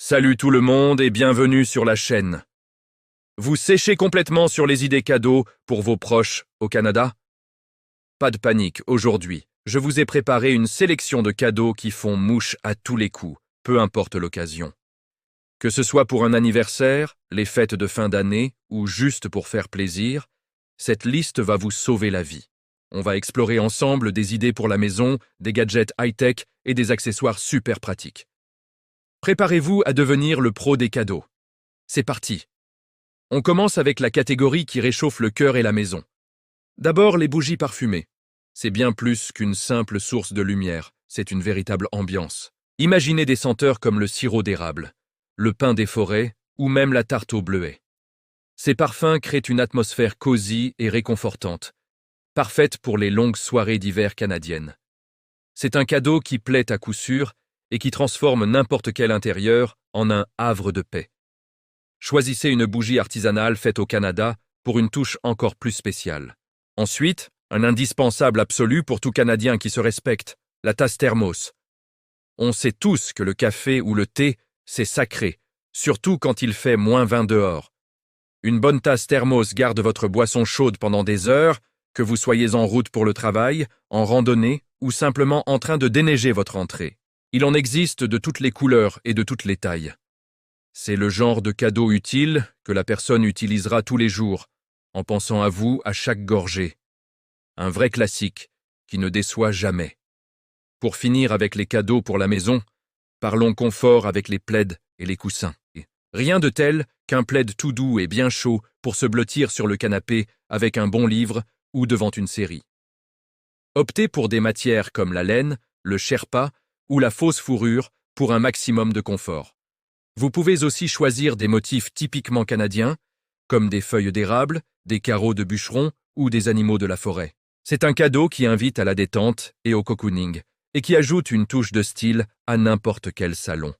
Salut tout le monde et bienvenue sur la chaîne. Vous séchez complètement sur les idées cadeaux pour vos proches au Canada? Pas de panique, aujourd'hui, je vous ai préparé une sélection de cadeaux qui font mouche à tous les coups, peu importe l'occasion. Que ce soit pour un anniversaire, les fêtes de fin d'année ou juste pour faire plaisir, cette liste va vous sauver la vie. On va explorer ensemble des idées pour la maison, des gadgets high-tech et des accessoires super pratiques. Préparez-vous à devenir le pro des cadeaux. C'est parti. On commence avec la catégorie qui réchauffe le cœur et la maison. D'abord, les bougies parfumées. C'est bien plus qu'une simple source de lumière, c'est une véritable ambiance. Imaginez des senteurs comme le sirop d'érable, le pin des forêts ou même la tarte au bleuet. Ces parfums créent une atmosphère cosy et réconfortante, parfaite pour les longues soirées d'hiver canadiennes. C'est un cadeau qui plaît à coup sûr et qui transforme n'importe quel intérieur en un havre de paix. Choisissez une bougie artisanale faite au Canada pour une touche encore plus spéciale. Ensuite, un indispensable absolu pour tout Canadien qui se respecte, la tasse thermos. On sait tous que le café ou le thé, c'est sacré, surtout quand il fait -20 dehors. Une bonne tasse thermos garde votre boisson chaude pendant des heures, que vous soyez en route pour le travail, en randonnée ou simplement en train de déneiger votre entrée. Il en existe de toutes les couleurs et de toutes les tailles. C'est le genre de cadeau utile que la personne utilisera tous les jours, en pensant à vous à chaque gorgée. Un vrai classique qui ne déçoit jamais. Pour finir avec les cadeaux pour la maison, parlons confort avec les plaids et les coussins. Rien de tel qu'un plaid tout doux et bien chaud pour se blottir sur le canapé avec un bon livre ou devant une série. Optez pour des matières comme la laine, le sherpa ou la fausse fourrure pour un maximum de confort. Vous pouvez aussi choisir des motifs typiquement canadiens, comme des feuilles d'érable, des carreaux de bûcheron ou des animaux de la forêt. C'est un cadeau qui invite à la détente et au cocooning, et qui ajoute une touche de style à n'importe quel salon.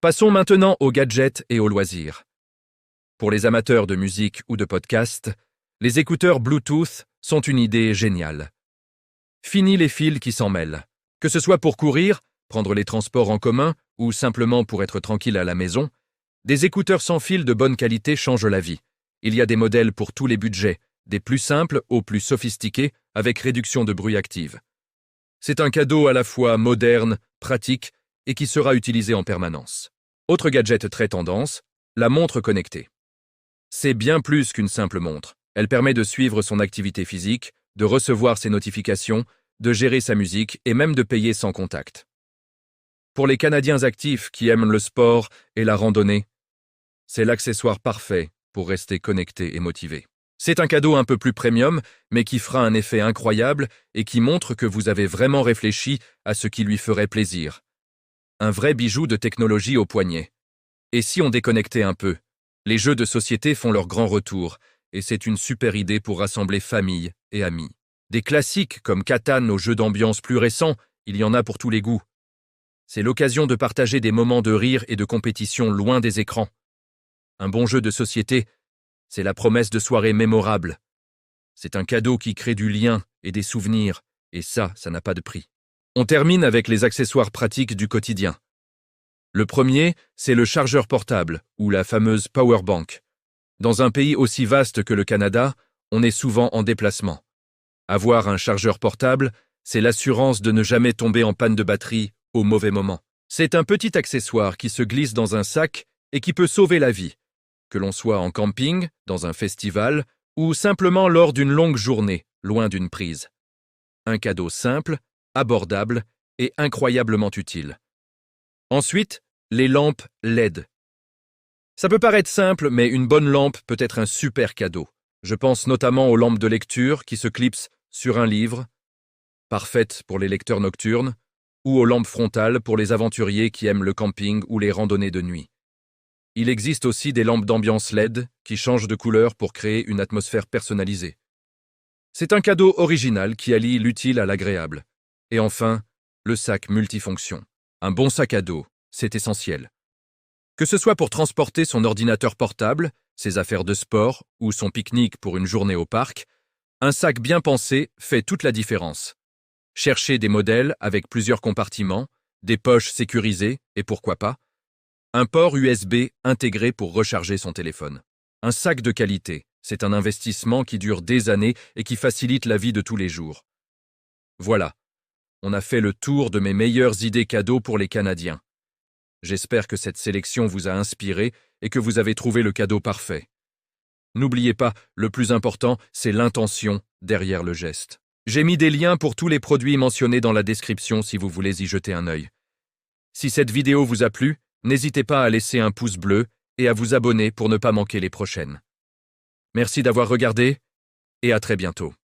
Passons maintenant aux gadgets et aux loisirs. Pour les amateurs de musique ou de podcast, les écouteurs Bluetooth sont une idée géniale. Fini les fils qui s'en mêlent. Que ce soit pour courir, prendre les transports en commun ou simplement pour être tranquille à la maison, des écouteurs sans fil de bonne qualité changent la vie. Il y a des modèles pour tous les budgets, des plus simples aux plus sophistiqués avec réduction de bruit active. C'est un cadeau à la fois moderne, pratique et qui sera utilisé en permanence. Autre gadget très tendance, la montre connectée. C'est bien plus qu'une simple montre. Elle permet de suivre son activité physique, de recevoir ses notifications, de gérer sa musique et même de payer sans contact. Pour les Canadiens actifs qui aiment le sport et la randonnée, c'est l'accessoire parfait pour rester connecté et motivé. C'est un cadeau un peu plus premium, mais qui fera un effet incroyable et qui montre que vous avez vraiment réfléchi à ce qui lui ferait plaisir. Un vrai bijou de technologie au poignet. Et si on déconnectait un peu? Les jeux de société font leur grand retour, et c'est une super idée pour rassembler famille et amis. Des classiques comme Catan aux jeux d'ambiance plus récents, il y en a pour tous les goûts. C'est l'occasion de partager des moments de rire et de compétition loin des écrans. Un bon jeu de société, c'est la promesse de soirées mémorables. C'est un cadeau qui crée du lien et des souvenirs, et ça n'a pas de prix. On termine avec les accessoires pratiques du quotidien. Le premier, c'est le chargeur portable, ou la fameuse powerbank. Dans un pays aussi vaste que le Canada, on est souvent en déplacement. Avoir un chargeur portable, c'est l'assurance de ne jamais tomber en panne de batterie au mauvais moment. C'est un petit accessoire qui se glisse dans un sac et qui peut sauver la vie, que l'on soit en camping, dans un festival ou simplement lors d'une longue journée, loin d'une prise. Un cadeau simple, abordable et incroyablement utile. Ensuite, les lampes LED. Ça peut paraître simple, mais une bonne lampe peut être un super cadeau. Je pense notamment aux lampes de lecture qui se clipsent sur un livre, parfaites pour les lecteurs nocturnes, ou aux lampes frontales pour les aventuriers qui aiment le camping ou les randonnées de nuit. Il existe aussi des lampes d'ambiance LED qui changent de couleur pour créer une atmosphère personnalisée. C'est un cadeau original qui allie l'utile à l'agréable. Et enfin, le sac multifonction. Un bon sac à dos, c'est essentiel. Que ce soit pour transporter son ordinateur portable, ses affaires de sport ou son pique-nique pour une journée au parc, un sac bien pensé fait toute la différence. Cherchez des modèles avec plusieurs compartiments, des poches sécurisées et pourquoi pas, Un port USB intégré pour recharger son téléphone. Un sac de qualité, c'est un investissement qui dure des années et qui facilite la vie de tous les jours. Voilà, on a fait le tour de mes meilleures idées cadeaux pour les Canadiens. J'espère que cette sélection vous a inspiré et que vous avez trouvé le cadeau parfait. N'oubliez pas, le plus important, c'est l'intention derrière le geste. J'ai mis des liens pour tous les produits mentionnés dans la description si vous voulez y jeter un œil. Si cette vidéo vous a plu, n'hésitez pas à laisser un pouce bleu et à vous abonner pour ne pas manquer les prochaines. Merci d'avoir regardé et à très bientôt.